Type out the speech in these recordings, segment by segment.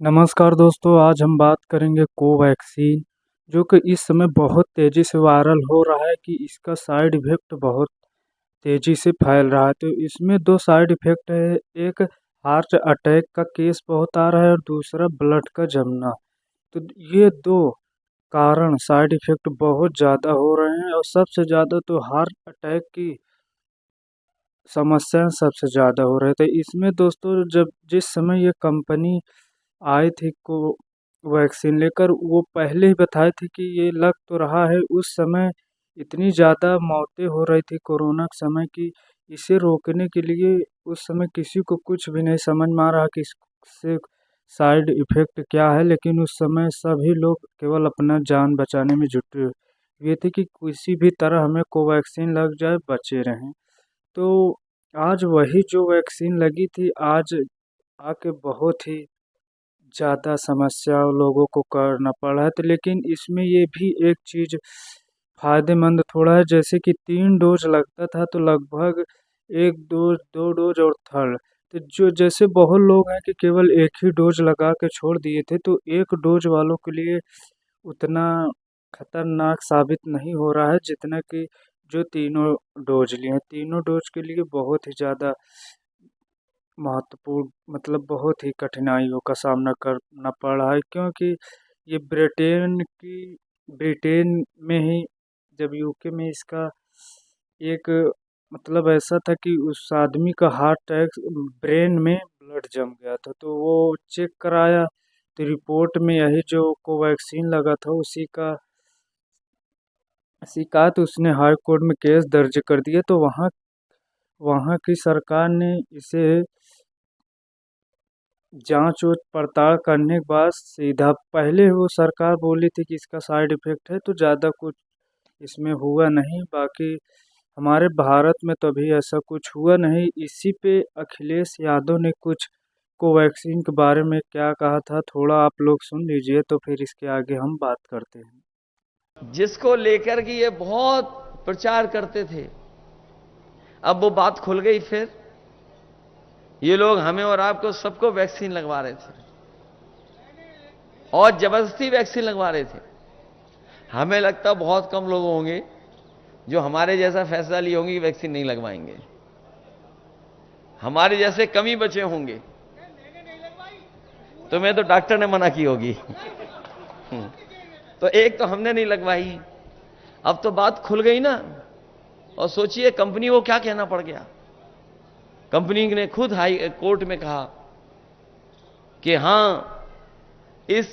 नमस्कार दोस्तों, आज हम बात करेंगे कोवैक्सीन, जो कि इस समय बहुत तेज़ी से वायरल हो रहा है कि इसका साइड इफ़ेक्ट बहुत तेज़ी से फैल रहा है। तो इसमें 2 साइड इफ़ेक्ट है, एक हार्ट अटैक का केस बहुत आ रहा है और दूसरा ब्लड का जमना। तो ये 2 कारण साइड इफ़ेक्ट बहुत ज़्यादा हो रहे हैं और सबसे ज़्यादा तो हार्ट अटैक की समस्या सबसे ज़्यादा हो रहे थे। इसमें दोस्तों जब जिस समय ये कंपनी आई थी को वैक्सीन लेकर, वो पहले ही बताए थे कि ये लग तो रहा है। उस समय इतनी ज़्यादा मौतें हो रही थी कोरोना के समय कि इसे रोकने के लिए उस समय किसी को कुछ भी नहीं समझ में आ रहा कि इससे साइड इफ़ेक्ट क्या है। लेकिन उस समय सभी लोग केवल अपना जान बचाने में जुटे हुए थे कि किसी भी तरह हमें कोवैक्सीन लग जाए, बचे रहें। तो आज वही जो वैक्सीन लगी थी, आज आके बहुत ही ज़्यादा समस्या लोगों को करना पड़ा है। तो लेकिन इसमें ये भी एक चीज़ फ़ायदेमंद थोड़ा है, जैसे कि 3 डोज़ लगता था तो लगभग 1 डोज़, 2 डोज़ और थर्ड, तो जो जैसे बहुत लोग हैं कि केवल 1 ही डोज़ लगा के छोड़ दिए थे, तो 1 डोज़ वालों के लिए उतना खतरनाक साबित नहीं हो रहा है जितना कि जो तीनों डोज़ लिए हैं। तीनों डोज़ के लिए बहुत ही ज़्यादा महत्वपूर्ण, मतलब बहुत ही कठिनाइयों का सामना करना पड़ रहा है, क्योंकि ये ब्रिटेन में ही, जब यूके में इसका एक, मतलब ऐसा था कि उस आदमी का हार्ट अटैक, ब्रेन में ब्लड जम गया था, तो वो चेक कराया तो रिपोर्ट में यही जो कोवैक्सीन लगा था उसी का शिकायत उसने हाई कोर्ट में केस दर्ज कर दिया। तो वहाँ वहाँ की सरकार ने इसे जाँच और पड़ताल करने के बाद सीधा, पहले वो सरकार बोली थी कि इसका साइड इफ़ेक्ट है, तो ज़्यादा कुछ इसमें हुआ नहीं। बाकी हमारे भारत में तो अभी ऐसा कुछ हुआ नहीं। इसी पे अखिलेश यादव ने कुछ कोवैक्सीन के बारे में क्या कहा था, थोड़ा आप लोग सुन लीजिए, तो फिर इसके आगे हम बात करते हैं। जिसको लेकर के ये बहुत प्रचार करते थे, अब वो बात खुल गई। फिर ये लोग हमें और आपको सबको वैक्सीन लगवा रहे थे और जबरदस्ती वैक्सीन लगवा रहे थे। हमें लगता बहुत कम लोग होंगे जो हमारे जैसा फैसला लिए होंगे कि वैक्सीन नहीं लगवाएंगे। हमारे जैसे कम ही बचे होंगे। तो मैं तो डॉक्टर ने मना की होगी। तो एक तो हमने नहीं लगवाई। अब तो बात खुल गई ना। और सोचिए कंपनी को क्या कहना पड़ गया। कंपनी ने खुद हाई कोर्ट में कहा कि हां, इस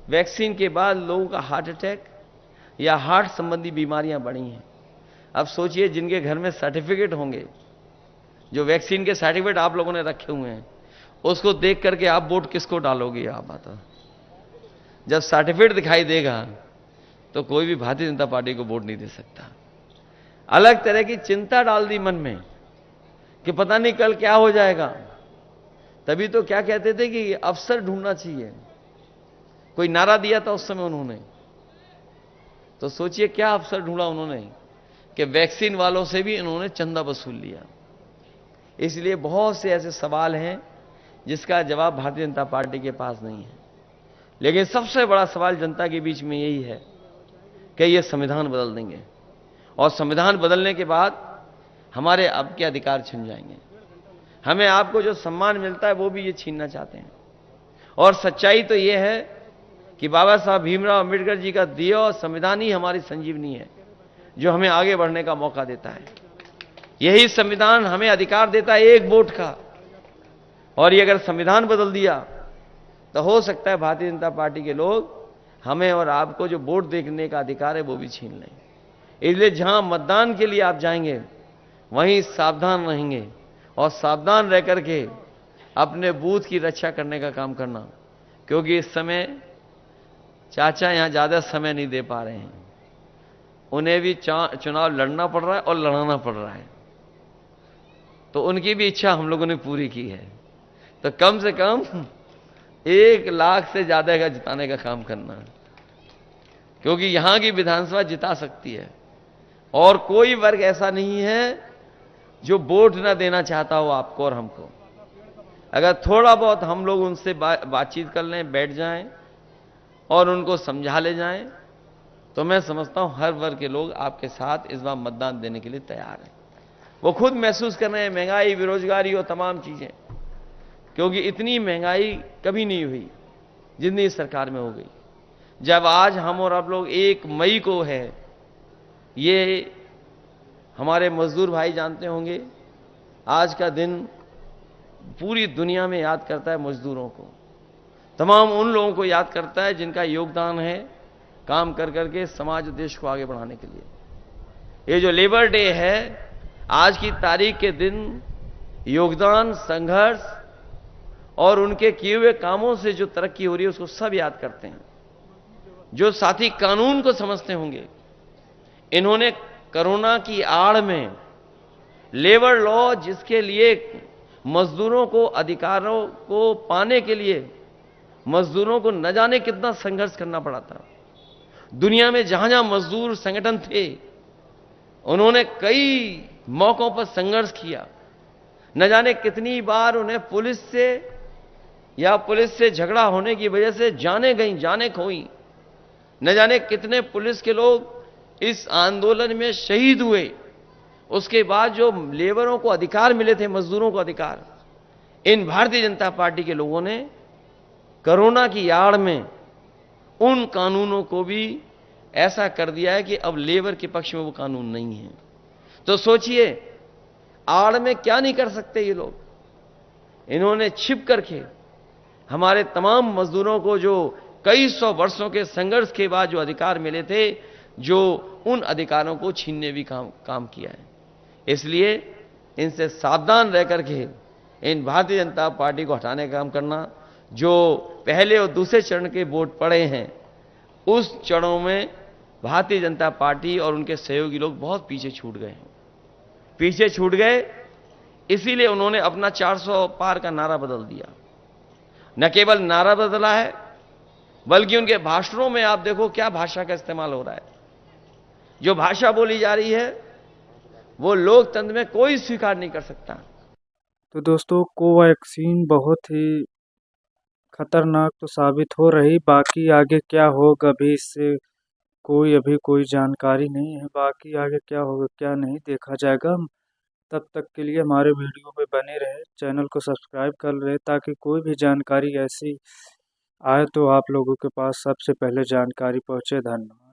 वैक्सीन के बाद लोगों का हार्ट अटैक या हार्ट संबंधी बीमारियां बढ़ी हैं। अब सोचिए जिनके घर में सर्टिफिकेट होंगे, जो वैक्सीन के सर्टिफिकेट आप लोगों ने रखे हुए हैं, उसको देख करके आप वोट किसको डालोगे? आप बताओ। जब सर्टिफिकेट दिखाई देगा तो कोई भी भारतीय जनता पार्टी को वोट नहीं दे सकता। अलग तरह की चिंता डाल दी मन में कि पता नहीं कल क्या हो जाएगा। तभी तो क्या कहते थे कि अफसर ढूंढना चाहिए, कोई नारा दिया था उस समय उन्होंने। तो सोचिए क्या अफसर ढूंढा उन्होंने कि वैक्सीन वालों से भी इन्होंने चंदा वसूल लिया। इसलिए बहुत से ऐसे सवाल हैं जिसका जवाब भारतीय जनता पार्टी के पास नहीं है। लेकिन सबसे बड़ा सवाल जनता के बीच में यही है कि ये संविधान बदल देंगे और संविधान बदलने के बाद हमारे अब के अधिकार छिन जाएंगे। हमें आपको जो सम्मान मिलता है वो भी ये छीनना चाहते हैं। और सच्चाई तो ये है कि बाबा साहब भीमराव अंबेडकर जी का दिया और संविधान ही हमारी संजीवनी है, जो हमें आगे बढ़ने का मौका देता है। यही संविधान हमें अधिकार देता है एक वोट का। और ये अगर संविधान बदल दिया तो हो सकता है भारतीय जनता पार्टी के लोग हमें और आपको जो वोट देने का अधिकार है वो भी छीन लें। इसलिए जहां मतदान के लिए आप जाएंगे वहीं सावधान रहेंगे और सावधान रह करके अपने बूथ की रक्षा करने का काम करना। क्योंकि इस समय चाचा यहां ज्यादा समय नहीं दे पा रहे हैं, उन्हें भी चुनाव लड़ना पड़ रहा है और लड़ाना पड़ रहा है। तो उनकी भी इच्छा हम लोगों ने पूरी की है। तो कम से कम 1 लाख से ज्यादा का जिताने का काम करना, क्योंकि यहां की विधानसभा जिता सकती है। और कोई वर्ग ऐसा नहीं है जो वोट ना देना चाहता हो आपको और हमको। अगर थोड़ा बहुत हम लोग उनसे बातचीत कर लें, बैठ जाएं और उनको समझा ले जाएं, तो मैं समझता हूं हर वर्ग के लोग आपके साथ इस बार मतदान देने के लिए तैयार हैं। वो खुद महसूस कर रहे हैं महंगाई, बेरोजगारी और तमाम चीजें, क्योंकि इतनी महंगाई कभी नहीं हुई जितनी इस सरकार में हो गई। जब आज हम और आप लोग 1 मई को है, ये हमारे मजदूर भाई जानते होंगे, आज का दिन पूरी दुनिया में याद करता है मजदूरों को, तमाम उन लोगों को याद करता है जिनका योगदान है काम कर करके समाज और देश को आगे बढ़ाने के लिए। ये जो लेबर डे है, आज की तारीख के दिन योगदान, संघर्ष और उनके किए हुए कामों से जो तरक्की हो रही है उसको सब याद करते हैं। जो साथी कानून को समझते होंगे, इन्होंने कोरोना की आड़ में लेबर लॉ, जिसके लिए मजदूरों को अधिकारों को पाने के लिए मजदूरों को न जाने कितना संघर्ष करना पड़ा था। दुनिया में जहां जहां मजदूर संगठन थे, उन्होंने कई मौकों पर संघर्ष किया। न जाने कितनी बार उन्हें पुलिस से झगड़ा होने की वजह से जाने गई, जाने खोई। न जाने कितने पुलिस के लोग इस आंदोलन में शहीद हुए। उसके बाद जो लेबरों को अधिकार मिले थे, मजदूरों को अधिकार, इन भारतीय जनता पार्टी के लोगों ने कोरोना की आड़ में उन कानूनों को भी ऐसा कर दिया है कि अब लेबर के पक्ष में वो कानून नहीं है। तो सोचिए, आड़ में क्या नहीं कर सकते ये लोग। इन्होंने छिप करके हमारे तमाम मजदूरों को जो कई सौ वर्षों के संघर्ष के बाद जो अधिकार मिले थे, जो उन अधिकारों को छीनने भी काम किया है। इसलिए इनसे सावधान रह करके इन भारतीय जनता पार्टी को हटाने का काम करना। जो पहले और दूसरे चरण के वोट पड़े हैं, उस चरणों में भारतीय जनता पार्टी और उनके सहयोगी लोग बहुत पीछे छूट गए हैं। पीछे छूट गए, इसीलिए उन्होंने अपना 400 पार का नारा बदल दिया। न केवल नारा बदला है, बल्कि उनके भाषणों में आप देखो क्या भाषा का इस्तेमाल हो रहा है। जो भाषा बोली जा रही है वो लोकतंत्र में कोई स्वीकार नहीं कर सकता। तो दोस्तों, कोवैक्सीन बहुत ही खतरनाक तो साबित हो रही, बाकी आगे क्या होगा अभी इससे अभी कोई जानकारी नहीं है। बाकी आगे क्या होगा क्या नहीं देखा जाएगा। तब तक के लिए हमारे वीडियो पे बने रहे, चैनल को सब्सक्राइब कर रहे, ताकि कोई भी जानकारी ऐसी आए तो आप लोगों के पास सबसे पहले जानकारी पहुंचे। धन्यवाद।